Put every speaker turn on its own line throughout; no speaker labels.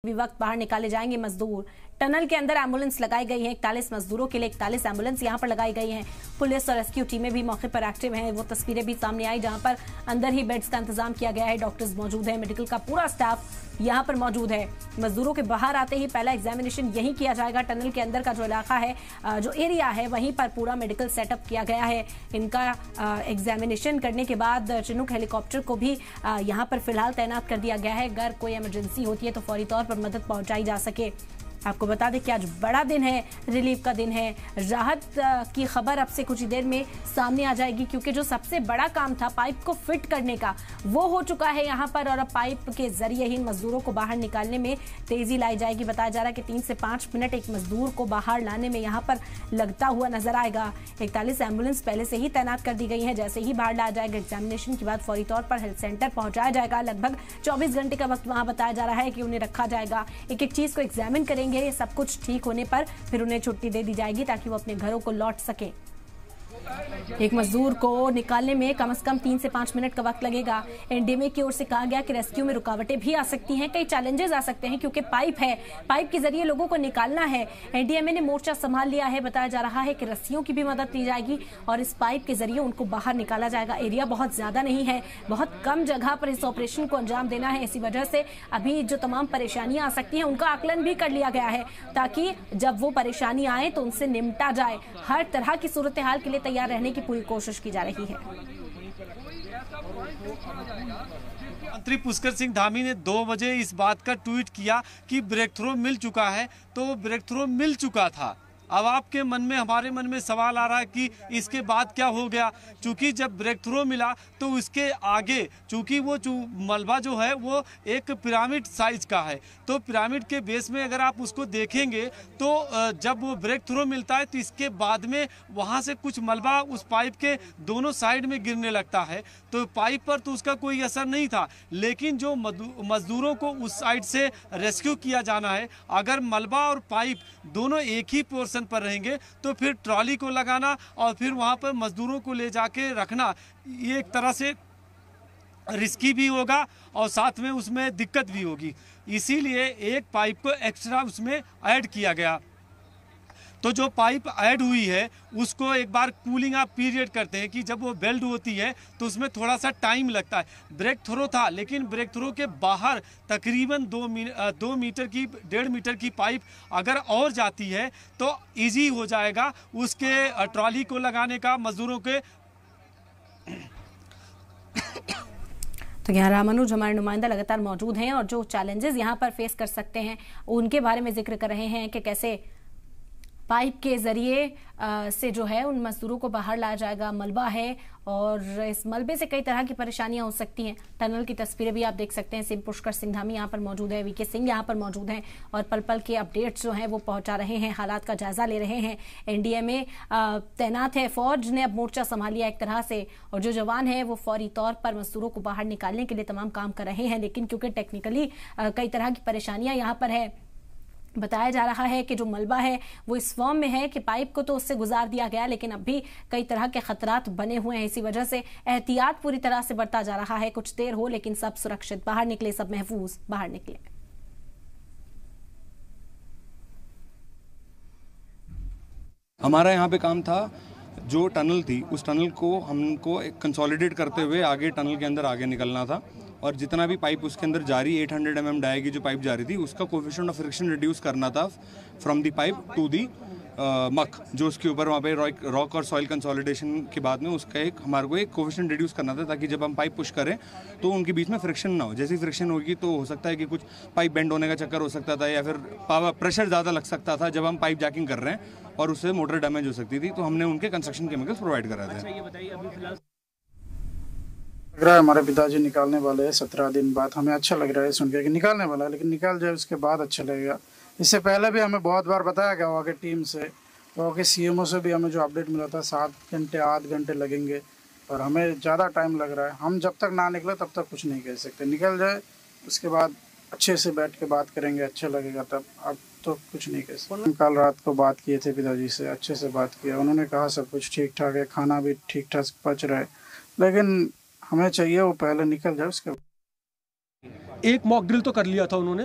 भी वक्त बाहर निकाले जाएंगे मजदूर। टनल के अंदर एम्बुलेंस लगाई गई है। 41 मजदूरों के लिए 41 एम्बुलेंस यहां पर लगाई गई हैं। पुलिस और रेस्क्यू टीमें भी मौके पर एक्टिव हैं। वो तस्वीरें भी सामने आई जहां पर अंदर ही बेड्स का इंतजाम किया गया है। डॉक्टर्स मौजूद है, मेडिकल का पूरा स्टाफ यहां पर मौजूद है। मजदूरों के बाहर आते ही पहला एग्जामिनेशन यही किया जाएगा। टनल के अंदर का जो इलाका है, जो एरिया है, वहीं पर पूरा मेडिकल सेटअप किया गया है। इनका एग्जामिनेशन करने के बाद चिनूक हेलीकॉप्टर को भी यहां पर फिलहाल तैनात कर दिया गया है। अगर कोई इमरजेंसी होती है तो फौरी तौर पर मदद पहुंचाई जा सके। आपको बता दें कि आज बड़ा दिन है, रिलीफ का दिन है। राहत की खबर अब से कुछ ही देर में सामने आ जाएगी, क्योंकि जो सबसे बड़ा काम था पाइप को फिट करने का, वो हो चुका है यहाँ पर। और अब पाइप के जरिए ही मजदूरों को बाहर निकालने में तेजी लाई जाएगी। बताया जा रहा है कि 3 से 5 मिनट एक मजदूर को बाहर लाने में यहाँ पर लगता हुआ नजर आएगा। 41 एम्बुलेंस पहले से ही तैनात कर दी गई है। जैसे ही बाहर लाया जाएगा, एग्जामिनेशन के बाद फौरी तौर पर हेल्थ सेंटर पहुंचाया जाएगा। लगभग 24 घंटे का वक्त वहां बताया जा रहा है कि उन्हें रखा जाएगा। एक एक चीज को एग्जामिन करेंगे। सब कुछ ठीक होने पर फिर उन्हें छुट्टी दे दी जाएगी ताकि वो अपने घरों को लौट सके। एक मजदूर को निकालने में कम से कम 3 से 5 मिनट का वक्त लगेगा। एनडीएमए की ओर से कहा गया कि रेस्क्यू में रुकावटें भी आ सकती हैं, कई चैलेंजेस आ सकते हैं, क्योंकि पाइप है, पाइप के जरिए लोगों को निकालना है। एनडीएमए ने मोर्चा संभाल लिया है। बताया जा रहा है कि रस्सियों की भी मदद ली जाएगी और इस पाइप के जरिए उनको बाहर निकाला जाएगा। एरिया बहुत ज्यादा नहीं है, बहुत कम जगह पर इस ऑपरेशन को अंजाम देना है। इसी वजह से अभी जो तमाम परेशानियां आ सकती हैं उनका आकलन भी कर लिया गया है, ताकि जब वो परेशानी आए तो उनसे निपटा जाए। हर तरह की सूरत हाल के लिए तैयार रहने की पूरी कोशिश की जा रही है।
मंत्री पुष्कर सिंह धामी ने 2 बजे इस बात का ट्वीट किया कि ब्रेक थ्रू मिल चुका है, तो वो ब्रेक थ्रू मिल चुका था। अब आपके मन में, हमारे मन में सवाल आ रहा है कि इसके बाद क्या हो गया। चूंकि जब ब्रेक थ्रू मिला तो उसके आगे, चूंकि वो मलबा जो है वो एक पिरामिड साइज का है, तो पिरामिड के बेस में अगर आप उसको देखेंगे तो जब वो ब्रेक थ्रू मिलता है तो इसके बाद में वहाँ से कुछ मलबा उस पाइप के दोनों साइड में गिरने लगता है। तो पाइप पर तो उसका कोई असर नहीं था, लेकिन जो मजदूरों को उस साइड से रेस्क्यू किया जाना है, अगर मलबा और पाइप दोनों एक ही पोर्शन पर रहेंगे तो फिर ट्रॉली को लगाना और फिर वहां पर मजदूरों को ले जाके रखना, ये एक तरह से रिस्की भी होगा और साथ में उसमें दिक्कत भी होगी। इसीलिए एक पाइप को एक्स्ट्रा उसमें ऐड किया गया। तो जो पाइप ऐड हुई है उसको एक बार कूलिंग आप पीरियड करते हैं कि जब वो बेल्ट होती है तो उसमें थोड़ा सा टाइम लगता है। ब्रेक थ्रो था, लेकिन ब्रेक थ्रो के बाहर तकरीबन 2 मीटर की 1.5 मीटर की पाइप अगर और जाती है तो इजी हो जाएगा उसके ट्रॉली को लगाने का, मजदूरों के।
तो यहाँ रामानुज हमारे नुमाइंदा लगातार मौजूद हैं और जो चैलेंजेस यहाँ पर फेस कर सकते हैं उनके बारे में जिक्र कर रहे हैं कि कैसे पाइप के जरिए से जो है उन मजदूरों को बाहर लाया जाएगा। मलबा है और इस मलबे से कई तरह की परेशानियां हो सकती हैं। टनल की तस्वीरें भी आप देख सकते हैं। सिंह पुष्कर सिंह धामी यहाँ पर मौजूद है, वीके सिंह यहाँ पर मौजूद हैं और पल पल के अपडेट्स जो हैं वो पहुंचा रहे हैं, हालात का जायजा ले रहे हैं। एनडीएमए तैनात है, फौज ने अब मोर्चा संभाल लिया एक तरह से, और जो जवान है वो फौरी तौर पर मजदूरों को बाहर निकालने के लिए तमाम काम कर रहे हैं। लेकिन क्योंकि टेक्निकली कई तरह की परेशानियां यहाँ पर है, बताया जा रहा है कि जो मलबा है वो इस फॉर्म में है कि पाइप को तो उससे गुजार दिया गया, लेकिन अब भी कई तरह के खतरात बने हुए हैं। इसी वजह से एहतियात पूरी तरह से बरता जा रहा है। कुछ देर हो लेकिन सब सुरक्षित बाहर निकले, सब महफूज बाहर निकले।
हमारा यहाँ पे काम था, जो टनल थी उस टनल को हमको कंसोलिडेट करते हुए आगे टनल के अंदर आगे निकलना था, और जितना भी पाइप उसके अंदर जारी 800 mm डाई की जो पाइप जा रही थी उसका कोफिशिएंट ऑफ फ्रिक्शन रिड्यूस करना था from the pipe to the muck, जो उसके ऊपर वहाँ पे रॉक और सॉइल कंसोलिडेशन के बाद में उसका एक हमारे को एक कोफिशिएंट रिड्यूस करना था, ताकि जब हम पाइप पुश करें तो उनके बीच में फ्रिक्शन ना हो। जैसे ही फ्रिक्शन होगी तो हो सकता है कि कुछ पाइप बेंड होने का चक्कर हो सकता था, या फिर पावर प्रेशर ज़्यादा लग सकता था जब हम पाइप जैकिंग कर रहे हैं, और उससे मोटर डैमेज हो सकती थी। तो हमने उनके कंस्ट्रक्शन केमिकल्स प्रोवाइड कराए थे।
लग रहा है हमारे पिताजी निकालने वाले हैं 17 दिन बाद। हमें अच्छा लग रहा है सुन के कि निकालने वाला है, लेकिन निकाल जाए उसके बाद अच्छा लगेगा। इससे पहले भी हमें बहुत बार बताया गया वहाँ की टीम से, वहाँ के सीएमओ से भी हमें जो अपडेट मिला था 7 घंटे 8 घंटे लगेंगे, और हमें ज़्यादा टाइम लग रहा है। हम जब तक ना निकले तब तक कुछ नहीं कह सकते। निकल जाए उसके बाद अच्छे से बैठ के बात करेंगे, अच्छा लगेगा तब। अब तो कुछ नहीं कह सकते। कल रात को बात किए थे पिताजी से, अच्छे से बात किया, उन्होंने कहा सब कुछ ठीक ठाक है, खाना भी ठीक ठाक पच रहा है, लेकिन हमें चाहिए वो पहले निकल जाए। उसके
एक मॉक ड्रिल तो कर लिया था उन्होंने,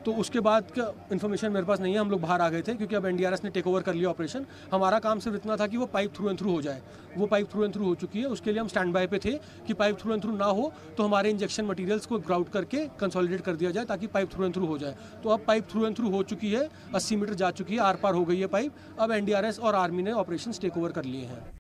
तो उसके बाद का इन्फॉर्मेशन मेरे पास नहीं है, हम लोग बाहर आ गए थे क्योंकि अब एनडीआरएस ने टेक ओवर कर लिया ऑपरेशन। हमारा काम सिर्फ इतना था कि वो पाइप थ्रू एंड थ्रू हो जाए, वो पाइप थ्रू एंड थ्रू हो चुकी है। उसके लिए हम स्टैंड बाय पे थे कि पाइप थ्रू एंड थ्रू ना हो तो हमारे इंजेक्शन मटेरियल्स को ग्राउट करके कंसोलिडेट कर दिया जाए ताकि पाइप थ्रू एंड थ्रू हो जाए। तो अब पाइप थ्रू एंड थ्रू हो चुकी है, 80 मीटर जा चुकी है, आर पार हो गई है पाइप। अब एनडीआरएस और आर्मी ने ऑपरेशन टेक ओवर कर लिए हैं।